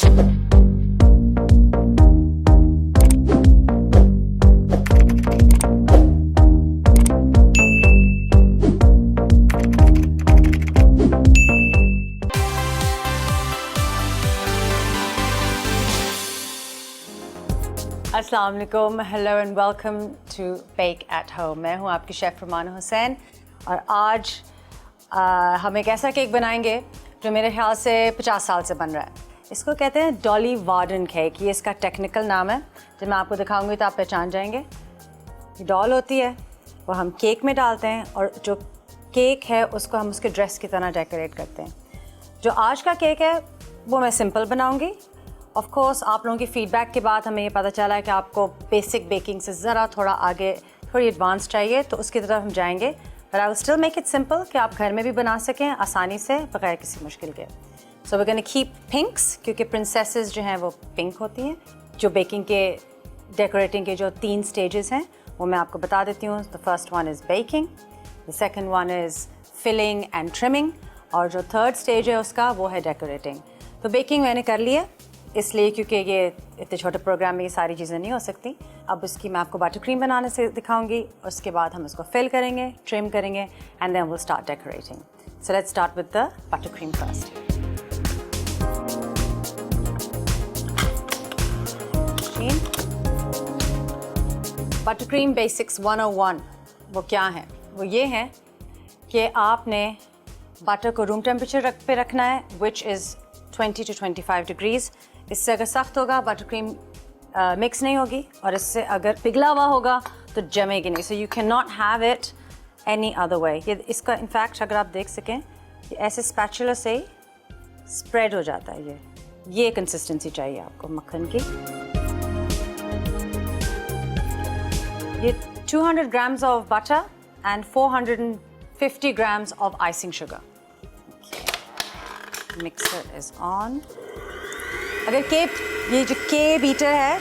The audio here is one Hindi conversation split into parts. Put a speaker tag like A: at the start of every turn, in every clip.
A: अस्सलाम वालेकुम, hello and welcome to bake at home. मैं हूँ आपकी शेफ़ रुमाना हुसैन और आज हम एक ऐसा केक बनाएंगे जो मेरे ख्याल से 50 साल से बन रहा है। इसको कहते हैं डॉली वार्डन केक, ये इसका टेक्निकल नाम है। जब मैं आपको दिखाऊंगी तो आप पहचान जाएंगे। ये डॉल होती है, वो हम केक में डालते हैं और जो केक है उसको हम उसके ड्रेस की तरह डेकोरेट करते हैं। जो आज का केक है वो मैं सिंपल बनाऊँगी। ऑफ कोर्स आप लोगों की फ़ीडबैक के बाद हमें ये पता चला है कि आपको बेसिक बेकिंग से ज़रा थोड़ा आगे, थोड़ी एडवांस चाहिए, तो उसकी तरफ हम जाएंगे। But I will still make it simple कि आप घर में भी बना सकें आसानी से बगैर किसी मुश्किल के। So we gonna keep pinks, क्योंकि प्रिंसेसेस जो हैं वो पिंक होती हैं। जो बेकिंग के डेकोरेटिंग के जो 3 स्टेजेस हैं वो मैं आपको बता देती हूँ। The first one is baking, the second one is filling and trimming, और जो थर्ड स्टेज है उसका वो है डेकोरेटिंग। तो बेकिंग मैंने कर ली है इसलिए क्योंकि ये इतने छोटे प्रोग्राम में ये सारी चीज़ें नहीं हो सकती। अब उसकी मैं आपको बटर क्रीम बनाने से दिखाऊंगी, उसके बाद हम उसको फिल करेंगे, ट्रिम करेंगे and then will start decorating. So let's start with the butter cream first. Butter cream basics 101 वो क्या है? वो ये है कि आपने बटर को रूम टेम्परेचर पे रखना है, विच इज़ 20 to 25 डिग्रीज़। इससे अगर सख्त होगा बटर क्रीम मिक्स नहीं होगी, और इससे अगर पिघला हुआ होगा तो जमेगी नहीं। So you can not have it any other way. ये इसका इनफैक्ट अगर आप देख सकें ये ऐसे स्पैचुला से स्प्रेड हो जाता है। ये कंसिस्टेंसी चाहिए आपको मक्खन की। ये 200 grams of butter and 450 grams of icing sugar. Mixer is on. अगर ये जो के बीटर है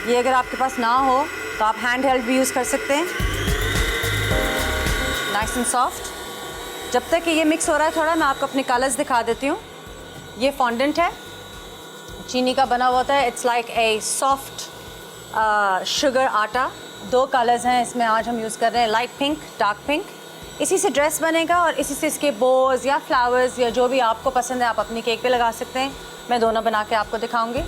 A: ये अगर आपके पास ना हो तो आप हैंड हेल्ड भी यूज़ कर सकते हैं। Nice and soft. जब तक कि ये मिक्स हो रहा है थोड़ा, मैं आपको अपने कलर्स दिखा देती हूँ। ये फॉन्डेंट है, चीनी का बना हुआ होता है। It's like a soft sugar आटा। 2 कलर्स हैं इसमें आज हम यूज़ कर रहे हैं, लाइट पिंक, डार्क पिंक। इसी से ड्रेस बनेगा और इसी से इसके बोज या फ्लावर्स या जो भी आपको पसंद है आप अपनी केक पे लगा सकते हैं। मैं दोनों बना के आपको दिखाऊंगी।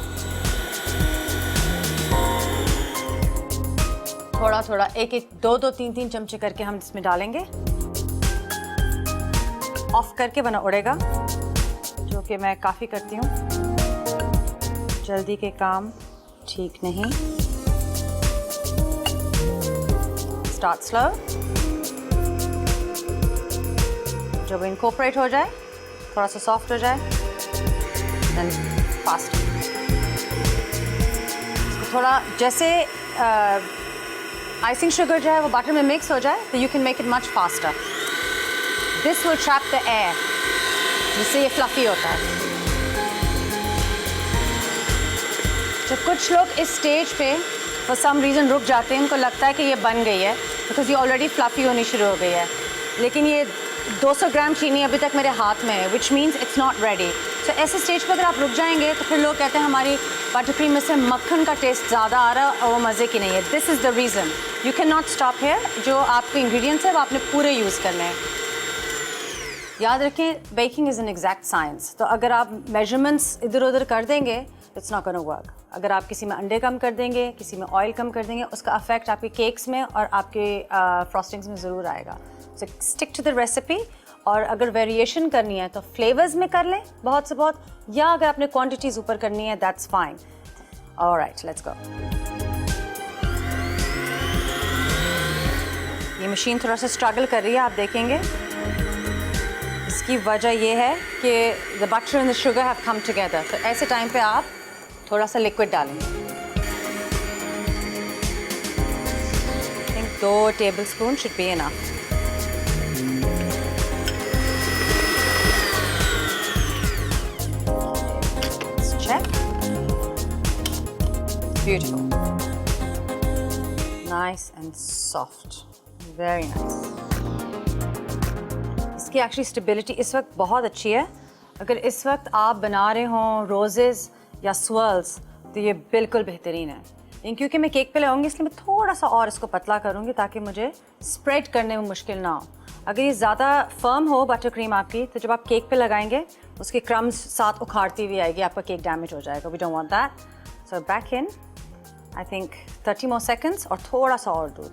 A: थोड़ा थोड़ा एक 2 3 चमचे करके हम इसमें डालेंगे। ऑफ करके वरना उड़ेगा, जो कि मैं काफ़ी करती हूँ। जल्दी के काम ठीक नहीं। Start slow. जब इनकॉर्पोरेट हो जाए, थोड़ा सा सॉफ्ट हो जाए, देन फास्ट। थोड़ा जैसे आइसिंग शुगर जो है वो बटर में मिक्स हो जाए तो you can make it much faster. This will trap the air, जिससे ये फ्लफी होता है। जब कुछ लोग इस स्टेज पे फॉर सम रीज़न रुक जाते हैं, उनको लगता है कि ये बन गई है बिकॉज ये ऑलरेडी फ्लफी होनी शुरू हो गई है, लेकिन ये 200 ग्राम चीनी अभी तक मेरे हाथ में है, which means it's not ready. So ऐसे स्टेज पर अगर आप रुक जाएंगे तो फिर लोग कहते हैं हमारी बटर क्रीम में से मक्खन का टेस्ट ज़्यादा आ रहा है और वो मज़े की नहीं है। This is the reason. You can not stop hair. जो आपके इंग्रेडिएंट्स है वो आपने पूरे यूज़ करने हैं। याद रखें, baking is an exact science. तो अगर आप मेजरमेंट्स इधर उधर कर देंगे इट्स नॉट गोना वर्क। अगर आप किसी में अंडे कम कर देंगे, किसी में ऑयल कम कर देंगे, उसका अफेक्ट आपके केक्स में और आपके फ्रॉस्टिंग्स में ज़रूर आएगा। So stick to the recipe. और अगर वेरिएशन करनी है तो फ्लेवर्स में कर लें बहुत से बहुत, या अगर आपने क्वांटिटीज़ ऊपर करनी है that's fine. Alright, let's go. ये मशीन थोड़ा सा स्ट्रगल कर रही है, आप देखेंगे। इसकी वजह ये है कि the butter and the sugar have come together. तो ऐसे टाइम पे आप थोड़ा सा लिक्विड डालेंगे। I think 2 tablespoon should be enough. Beautiful, nice and soft, very nice. इसकी एक्चुअली स्टेबिलिटी इस वक्त बहुत अच्छी है। अगर इस वक्त आप बना रहे हों रोजेज़ या swirls, तो ये बिल्कुल बेहतरीन है। लेकिन क्योंकि मैं केक पे लगाऊंगी इसलिए मैं थोड़ा सा और इसको पतला करूंगी ताकि मुझे स्प्रेड करने में मुश्किल ना हो। अगर ये ज़्यादा फर्म हो बटर क्रीम आपकी, तो जब आप केक पे लगाएंगे उसके क्रम्स साथ उखाड़ती हुई आएगी, आपका केक डैमेज हो जाएगा। We don't want that. So back in, I think 30 more seconds और थोड़ा सा और दूध।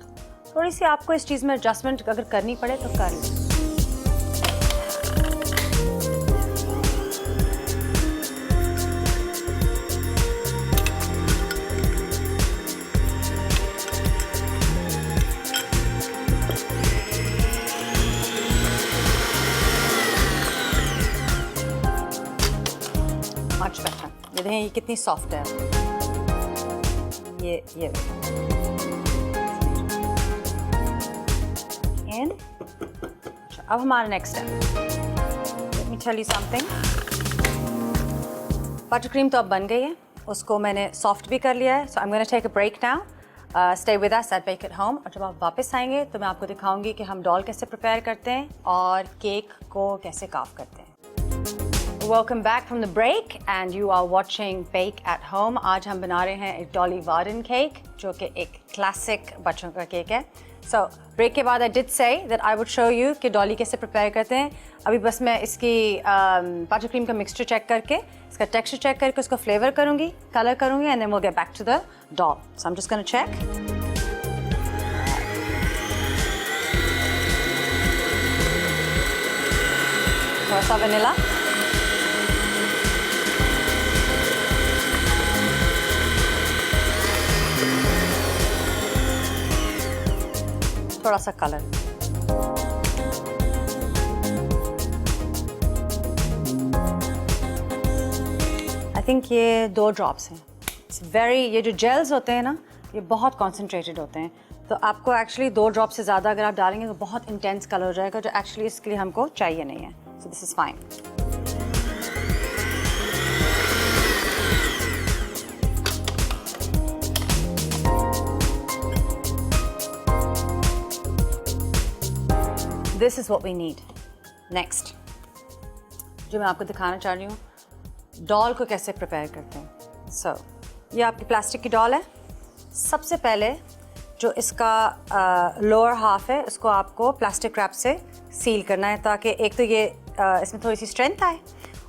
A: थोड़ी सी आपको इस चीज़ में एडजस्टमेंट अगर करनी पड़े तो कर लें। Much better. ये देखें ये कितनी सॉफ्ट है। ये इन। अब हमारा next step, let me tell you something. Butter cream तो अब बन गई है, उसको मैंने सॉफ्ट भी कर लिया है। So I am gonna take a break now. Stay with us at bake at home. और जब आप वापस आएंगे तो मैं आपको दिखाऊंगी कि हम डॉल कैसे प्रिपेयर करते हैं और केक को कैसे काफ करते हैं। Welcome back from the break and you are watching Bake at Home. आज हम बना रहे हैं एक डॉली वार्डन केक जो कि एक क्लासिक बच्चों का केक है। So break के बाद I did say that I would show you कि डॉली कैसे प्रिपेयर करते हैं। अभी बस मैं इसकी बटर क्रीम का मिक्सचर चेक करके, इसका टेक्सचर चेक करके उसको फ्लेवर करूँगी, कलर करूँगी and then we'll get back to the doll. So I'm just going to check. थोड़ा सा वनीला, थोड़ा सा कलर। आई थिंक ये 2 ड्रॉप्स हैं। इट्स वेरी, ये जो जेल्स होते हैं ना ये बहुत कॉन्सेंट्रेटेड होते हैं, तो आपको एक्चुअली 2 ड्रॉप से ज़्यादा अगर आप डालेंगे तो बहुत इंटेंस कलर हो जाएगा, जो एक्चुअली इसके लिए हमको चाहिए नहीं है। So this is fine. This is what we need. Next, जो मैं आपको दिखाना चाह रही हूँ, डॉल को कैसे प्रिपेयर करते हैं। So, ये आपकी प्लास्टिक की डॉल है। सबसे पहले जो इसका लोअर हाफ है उसको आपको प्लास्टिक रैप से सील करना है, ताकि एक तो ये इसमें थोड़ी सी स्ट्रेंथ आए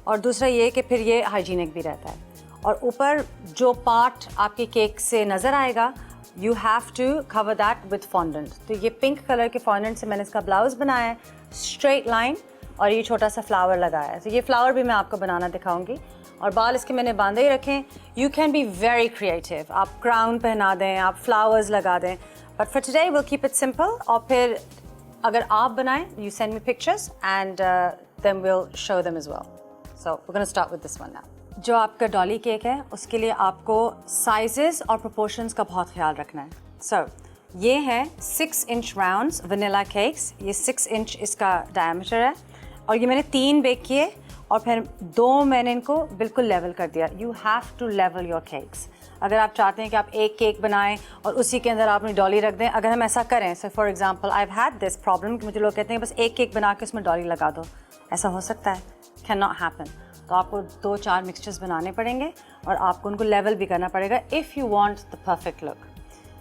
A: और दूसरा ये कि फिर ये हाइजीनिक भी रहता है। और ऊपर जो पार्ट आपके केक से नज़र आएगा, you have to cover that with fondant. तो ये पिंक कलर के फॉन्डेंट से मैंने इसका ब्लाउज बनाया है, स्ट्रेट लाइन, और ये छोटा सा फ्लावर लगाया है। तो ये फ्लावर भी मैं आपको बनाना दिखाऊंगी। और बाल इसके मैंने बांधे ही रखे हैं। You can be very creative, आप क्राउन पहना दें, आप फ्लावर्स लगा दें, but for today will keep it simple. और फिर अगर आप बनाएं, you send me pictures and then will show them as well. So we gonna start with this one now. जो आपका डॉली केक है उसके लिए आपको साइजेस और प्रोपोर्शंस का बहुत ख्याल रखना है। सो ये है 6 इंच राउंड्स वनीला केक्स। ये 6 इंच इसका डायमीटर है और ये मैंने 3 बेक किए और फिर 2 मैंने इनको बिल्कुल लेवल कर दिया। You have to level your cakes. अगर आप चाहते हैं कि आप एक केक बनाएं और उसी के अंदर आप अपनी डॉली रख दें, अगर हम ऐसा करें, so for example I have had this problem कि मुझे लोग कहते हैं बस एक केक बना के उसमें डॉली लगा दो। ऐसा हो सकता है? Can not happen. तो आपको 2-4 मिक्सचर्स बनाने पड़ेंगे और आपको उनको लेवल भी करना पड़ेगा if you want the perfect look.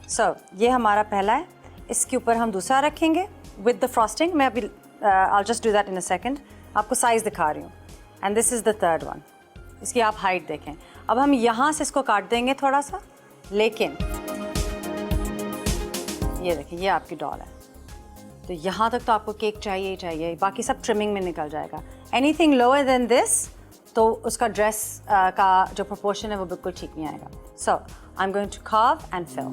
A: So ये हमारा पहला है। इसके ऊपर हम दूसरा रखेंगे विद द फ्रॉस्टिंग। मैं अभी I just do that in a second. आपको साइज़ दिखा रही हूँ। And this is the third one. इसकी आप हाइट देखें। अब हम यहाँ से इसको काट देंगे थोड़ा सा, लेकिन ये देखें ये आपकी डॉल है, तो यहाँ तक तो आपको केक चाहिए ही चाहिए, बाकी सब ट्रिमिंग में निकल जाएगा। एनीथिंग लोअर देन दिस तो उसका ड्रेस का जो प्रोपोर्शन है वो बिल्कुल ठीक नहीं आएगा। So I am going to carve and fill.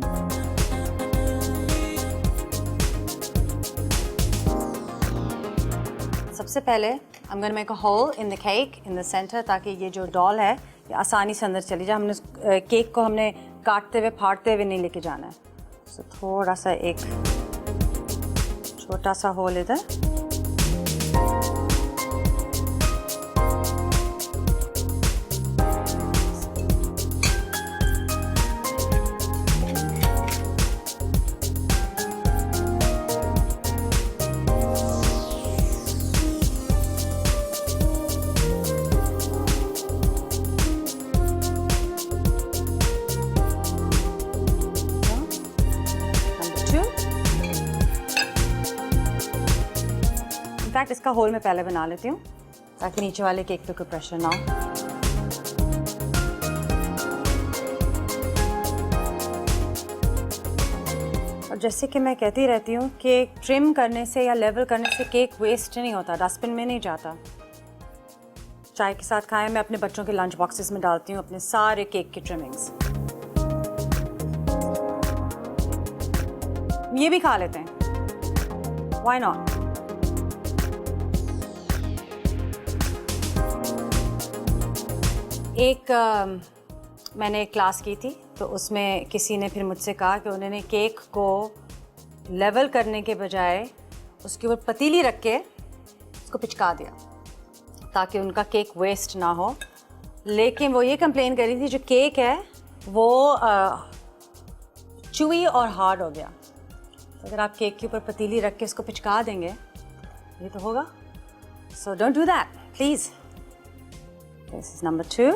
A: सबसे पहले I am going to make a hole in the cake in the centre, ताकि ये जो डॉल है ये आसानी से अंदर चली जाए। हमने केक को हमने काटते हुए फाड़ते हुए नहीं लेके जाना है। सो थोड़ा सा एक छोटा सा होल इधर। इनफैक्ट इसका होल मैं पहले बना लेती हूँ ताकि नीचे वाले केक पे कोई प्रेशर ना हो। और जैसे कि मैं कहती रहती हूँ कि ट्रिम करने से या लेवल करने से केक वेस्ट नहीं होता, डस्टबिन में नहीं जाता। चाय के साथ खाएं, मैं अपने बच्चों के लंच बॉक्सेस में डालती हूँ अपने सारे केक की ट्रिमिंग्स। ये भी खा लेते हैं, व्हाई नॉट। मैंने एक क्लास की थी तो उसमें किसी ने फिर मुझसे कहा कि उन्होंने केक को लेवल करने के बजाय उसके ऊपर पतीली रख के उसको पिचका दिया ताकि उनका केक वेस्ट ना हो। लेकिन वो ये कंप्लेन कर रही थी जो केक है वो चुई और हार्ड हो गया। तो अगर आप केक के ऊपर पतीली रख के उसको पिचका देंगे ये तो होगा। So don't do that please. This is number 2।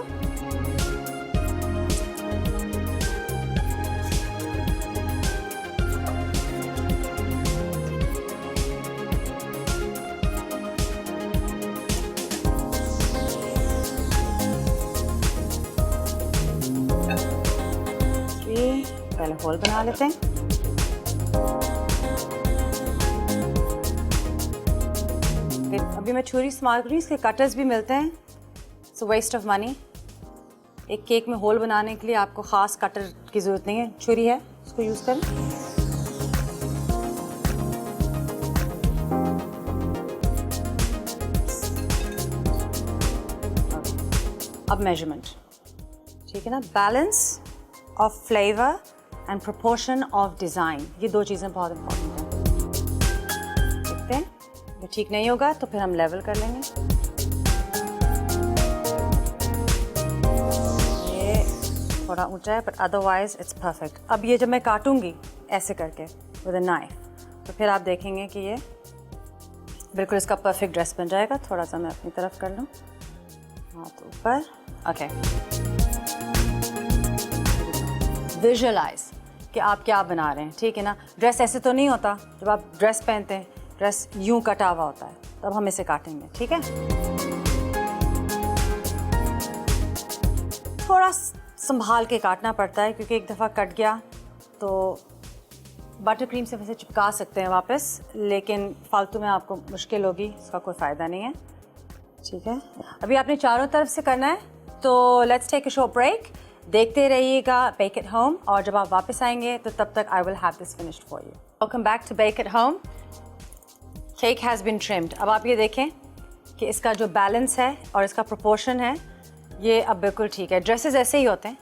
A: पहले होल बना लेते हैं। अभी मैं छुरी इस्तेमाल करूँ, इसके कटर्स भी मिलते हैं। सो वेस्ट ऑफ मनी। एक केक में होल बनाने के लिए आपको ख़ास कटर की ज़रूरत नहीं है, छुरी है उसको यूज़ करें। अब मेजरमेंट, ठीक है ना। Balance of flavour and proportion of design, ये दो चीज़ें बहुत इंपॉर्टेंट हैं। देखते हैं ये ठीक नहीं होगा तो फिर हम लेवल कर लेंगे। ये थोड़ा ऊंचा है बट अदरवाइज इट्स परफेक्ट। अब ये जब मैं काटूंगी ऐसे करके विद अ नाइफ तो फिर आप देखेंगे कि ये बिल्कुल इसका परफेक्ट ड्रेस बन जाएगा। थोड़ा सा मैं अपनी तरफ कर लूँ, हाथ ऊपर। ओके, विजुअलाइज कि आप क्या बना रहे हैं, ठीक है ना। ड्रेस ऐसे तो नहीं होता, जब आप ड्रेस पहनते हैं ड्रेस यूं कटा हुआ होता है, तब हम इसे काटेंगे, ठीक है। थोड़ा संभाल के काटना पड़ता है क्योंकि एक दफ़ा कट गया तो बटर क्रीम से वैसे चिपका सकते हैं वापस, लेकिन फालतू में आपको मुश्किल होगी, इसका कोई फ़ायदा नहीं है, ठीक है। अभी आपने चारों तरफ से करना है तो let's take a short break. देखते रहिएगा बेक एट होम, और जब आप वापस आएंगे तो तब तक I will have this finished for you. Welcome back to bake at home. Cake has been trimmed. अब आप ये देखें कि इसका जो बैलेंस है और इसका प्रोपोर्शन है ये अब बिल्कुल ठीक है। ड्रेसेस ऐसे ही होते हैं।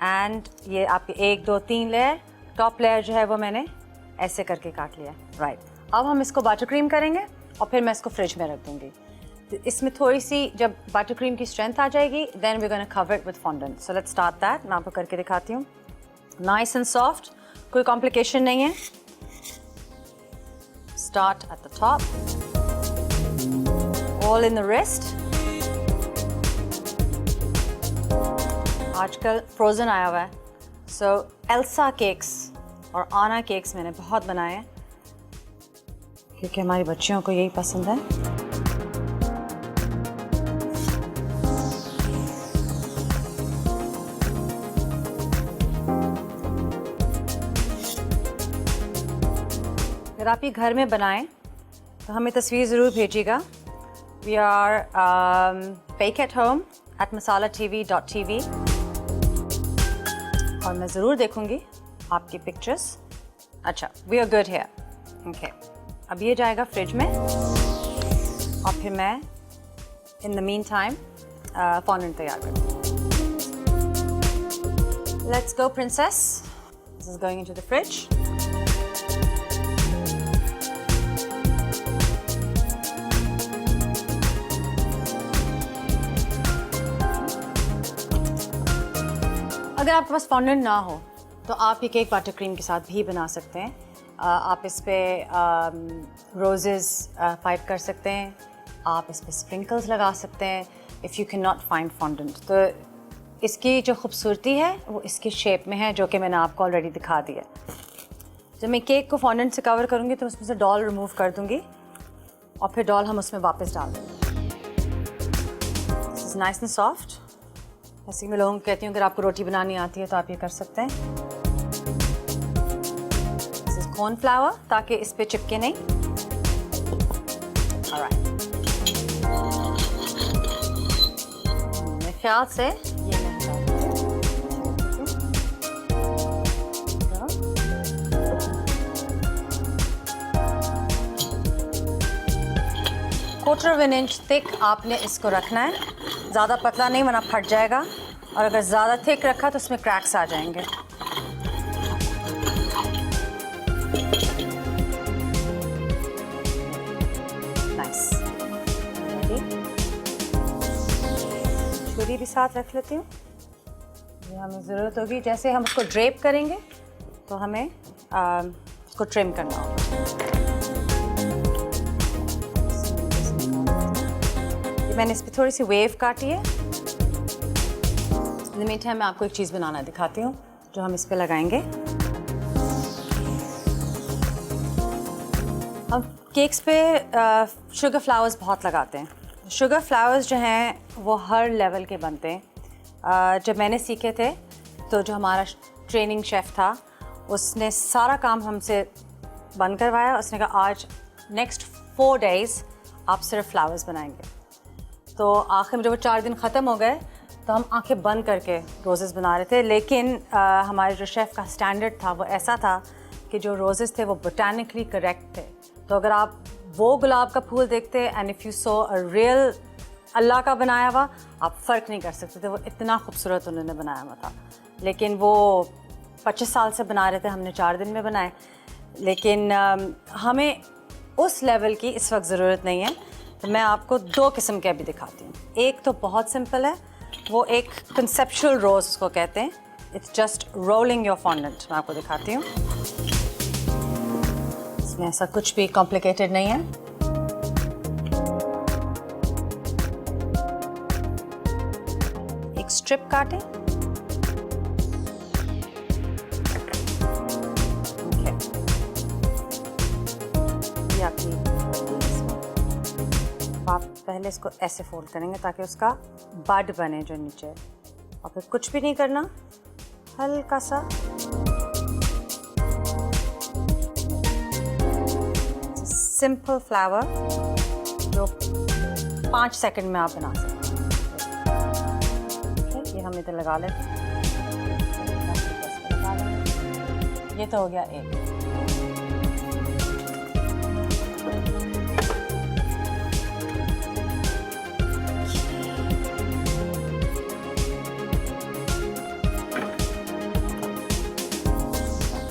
A: एंड ये आपके 1 2 3 लेयर, टॉप लेयर जो है वो मैंने ऐसे करके काट लिया, राइट। अब हम इसको बटर क्रीम करेंगे और फिर मैं इसको फ्रिज में रख दूँगी। इसमें थोड़ी सी जब बटर क्रीम की स्ट्रेंथ आ जाएगी then we gonna cover it with fondant. So let's start that. मैं आपको करके दिखाती हूँ। नाइस एंड सॉफ्ट, कोई कॉम्प्लिकेशन नहीं है। Start at the top, all in the wrist. आजकल फ्रोज़न आया हुआ है, सो एल्सा केक्स और आना केक्स मैंने बहुत बनाए हैं क्योंकि हमारी बच्चियों को यही पसंद है। अगर आप ये घर में बनाएं तो हमें तस्वीर ज़रूर भेजिएगा। We are bake at home @masalatv.tv और मैं ज़रूर देखूंगी आपकी पिक्चर्स। अच्छा, we are good here. Okay, अब ये जाएगा फ्रिज में और फिर मैं in the mean time fondant तैयार करूँ। Let's go princess, this is going into the fridge. अगर आपके पास फॉन्डेंट ना हो तो आप ये केक बटर क्रीम के साथ भी बना सकते हैं। आप इस पर रोजेस पाइप कर सकते हैं, आप इस पर स्प्रिंकल्स लगा सकते हैं if you can not find fondant. तो इसकी जो खूबसूरती है वो इसकी शेप में है जो कि मैंने आपको ऑलरेडी दिखा दी है। जब मैं केक को फॉन्डेंट से कवर करूँगी तो उसमें से डॉल रिमूव कर दूँगी और फिर डॉल हम उसमें वापस डाल देंगे। This is nice and soft. ऐसे ही मैं लोगों को कहती हूँ अगर आपको रोटी बनानी आती है तो आप ये कर सकते हैं। दिस इज़ कॉर्नफ्लावर, ताकि इस पे चिपके नहीं। ऑलराइट, मेरे ख्याल से ये मैं quarter of an inch thick आपने इसको रखना है, ज़्यादा पतला नहीं वरना फट जाएगा, और अगर ज़्यादा थिक रखा तो उसमें क्रैक्स आ जाएंगे। नाइस। छुरी भी साथ रख लेती हूँ, ये हमें ज़रूरत होगी। जैसे हम उसको ड्रेप करेंगे तो हमें इसको ट्रिम करना होगा। मैंने इस पर थोड़ी सी वेव काटी है। इन द मीन टाइम मैं आपको एक चीज़ बनाना दिखाती हूँ जो हम इस पे लगाएंगे। हम केक्स पे शुगर फ्लावर्स बहुत लगाते हैं। शुगर फ्लावर्स जो हैं वो हर लेवल के बनते हैं। जब मैंने सीखे थे तो जो हमारा ट्रेनिंग शेफ़ था उसने सारा काम हमसे बंद करवाया। उसने कहा आज नेक्स्ट 4 days आप सिर्फ फ्लावर्स बनाएंगे। तो आखिर में जब वो 4 दिन ख़त्म हो गए तो हम आंखें बंद करके रोज़ेस बना रहे थे। लेकिन हमारे जो शेफ़ का स्टैंडर्ड था वो ऐसा था कि जो रोज़ेस थे वो बोटानिकली करेक्ट थे। तो अगर आप वो गुलाब का फूल देखते and if you saw a real Allah का बनाया हुआ, आप फ़र्क नहीं कर सकते थे। वो इतना खूबसूरत उन्होंने बनाया हुआ था। लेकिन वो 25 साल से बना रहे थे, हमने 4 दिन में बनाए। लेकिन हमें उस लेवल की इस वक्त ज़रूरत नहीं है। तो मैं आपको 2 किस्म के अभी दिखाती हूँ। एक तो बहुत सिंपल है, वो एक कंसेप्चुअल रोज़ उसको कहते हैं। It's just rolling your fondant. मैं आपको दिखाती हूँ, इसमें ऐसा कुछ भी कॉम्प्लिकेटेड नहीं है। एक स्ट्रिप काटें, ये आपकी। आप पहले इसको ऐसे फोल्ड करेंगे ताकि उसका बड बने जो नीचे, और फिर कुछ भी नहीं करना, हल्का सा सिंपल फ्लावर जो 5 सेकंड में आप बना सकते हैं। ये हम इधर लगा लेते हैं। ये तो हो गया एक।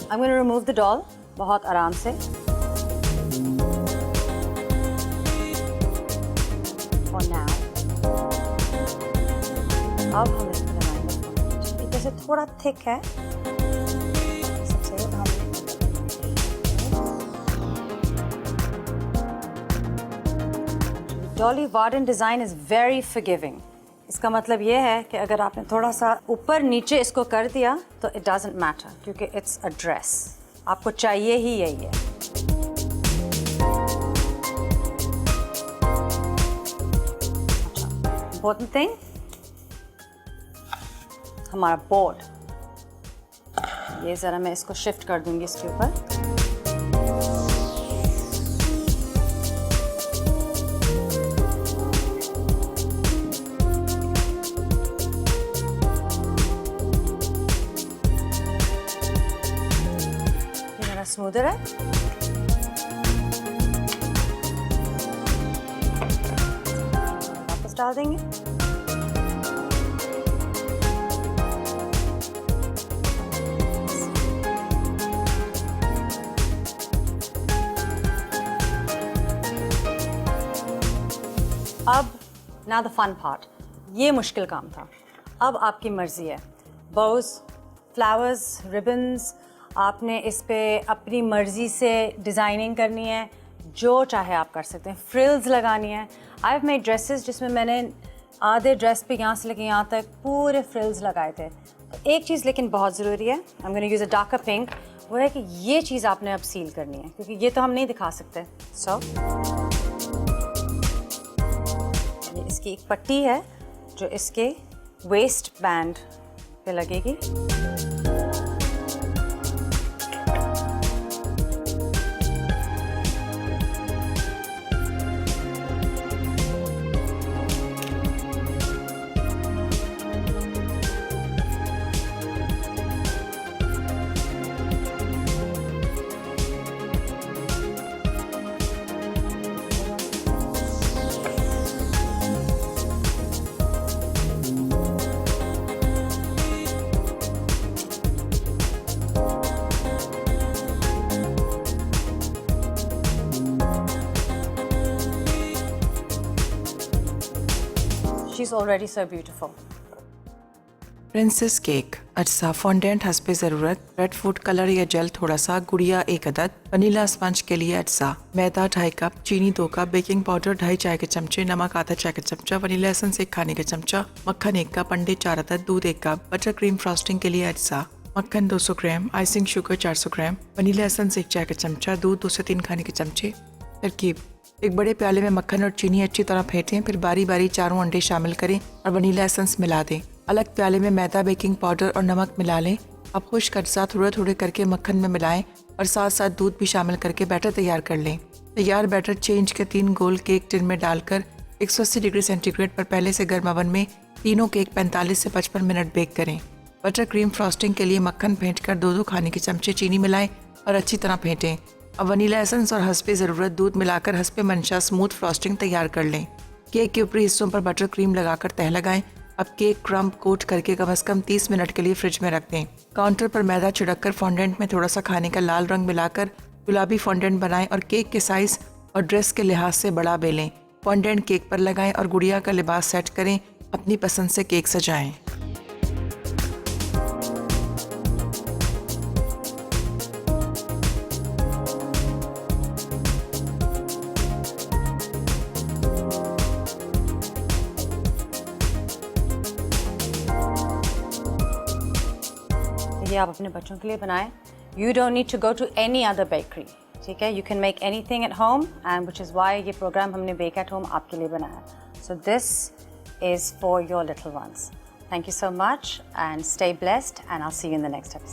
A: I'm going to remove the doll बहुत आराम से। For now, अब हम इसको लगाएंगे। जैसे थोड़ा थिक है सबसे, हम Dolly warden design is very forgiving। इसका मतलब ये है कि अगर आपने थोड़ा सा ऊपर नीचे इसको कर दिया तो इट डजंट मैटर, क्योंकि इट्स अ ड्रेस। आपको चाहिए ही यही है। इम्पोर्टेंट थिंग, हमारा बोर्ड, ये ज़रा मैं इसको शिफ्ट कर दूंगी इसके ऊपर। स्मूदर है। वापस डाल देंगे। अब now the fun part, ये मुश्किल काम था। अब आपकी मर्जी है। बोज, फ्लावर्स, रिबन्स, आपने इस पे अपनी मर्ज़ी से डिज़ाइनिंग करनी है, जो चाहे आप कर सकते हैं। फ्रिल्स लगानी है। आई हैव मेड ड्रेसेस जिसमें मैंने आधे ड्रेस पे यहाँ से लेके यहाँ तक पूरे फ्रिल्स लगाए थे। तो एक चीज़ लेकिन बहुत ज़रूरी है, I am going to use a darker pink, वो है कि ये चीज़ आपने अब सील करनी है, क्योंकि ये तो हम नहीं दिखा सकते। सो इसकी एक पट्टी है जो इसके वेस्ट बैंड पे लगेगी। She's already so beautiful.
B: Princess cake. अज्जा फॉन्डेंट हस्बे ज़रूरत रेड फूड कलर या जेल थोड़ा सा, गुड़िया 1 अदद, वनीला स्पंज के लिए अज्जा मैदा 2.5 कप, चीनी 2 कप, बेकिंग पाउडर 2.5 चाय के चमचे, नमक आधा चाय का चमचा, वनीला एसेंस 1 खाने का चमचा, मक्खन 1 कप, अंडे 4 अदद, दूध 1 कप, बटर क्रीम फ्रॉस्टिंग के लिए अज्जा मक्खन 200 ग्राम, आइसिंग शुगर 400 ग्राम, वनीला एसेंस 1 चाय का चमचा, दूध 2 से 3 खाने के चमचे। तरकीब: एक बड़े प्याले में मक्खन और चीनी अच्छी तरह फेंटें, फिर बारी बारी चारों अंडे शामिल करें और वनीला एसेंस मिला दें। अलग प्याले में मैदा, बेकिंग पाउडर और नमक मिला लें। अब खुश्क अज्जा थोड़े थोड़े करके मक्खन में मिलाएं और साथ साथ दूध भी शामिल करके बैटर तैयार कर लें। तैयार बैटर चेंज के 3 गोल केक टिन में डालकर 180 डिग्री सेंटीग्रेड पर पहले से गर्म ओवन में तीनों केक 45 से 55 मिनट बेक करें। बटर क्रीम फ्रॉस्टिंग के लिए मक्खन फेंट कर 2-2 खाने के चमचे चीनी मिलाएं और अच्छी तरह फेंटें। अब वनीला एसेंस और हस्बे ज़रूरत दूध मिलाकर हस्बे मंशा स्मूथ फ्रॉस्टिंग तैयार कर लें। केक के ऊपरी हिस्सों पर बटर क्रीम लगाकर तह लगाएं। अब केक क्रम्ब कोट करके कम से कम 30 मिनट के लिए फ्रिज में रख दें। काउंटर पर मैदा छिड़ककर फॉन्डेंट में थोड़ा सा खाने का लाल रंग मिलाकर गुलाबी फॉन्डेंट बनाएं और केक के साइज और ड्रेस के लिहाज से बड़ा बेलें। फॉन्डेंट केक पर लगाएं और गुड़िया का लिबास सेट करें। अपनी पसंद से केक सजाएं।
A: ये आप अपने बच्चों के लिए बनाएं। You don't need to go to any other bakery. ठीक है, you can make anything at home, and which is why ये प्रोग्राम हमने Bake at Home आपके लिए बनाया। So this is for your little ones. Thank you so much and stay blessed, and I'll see you in the next episode.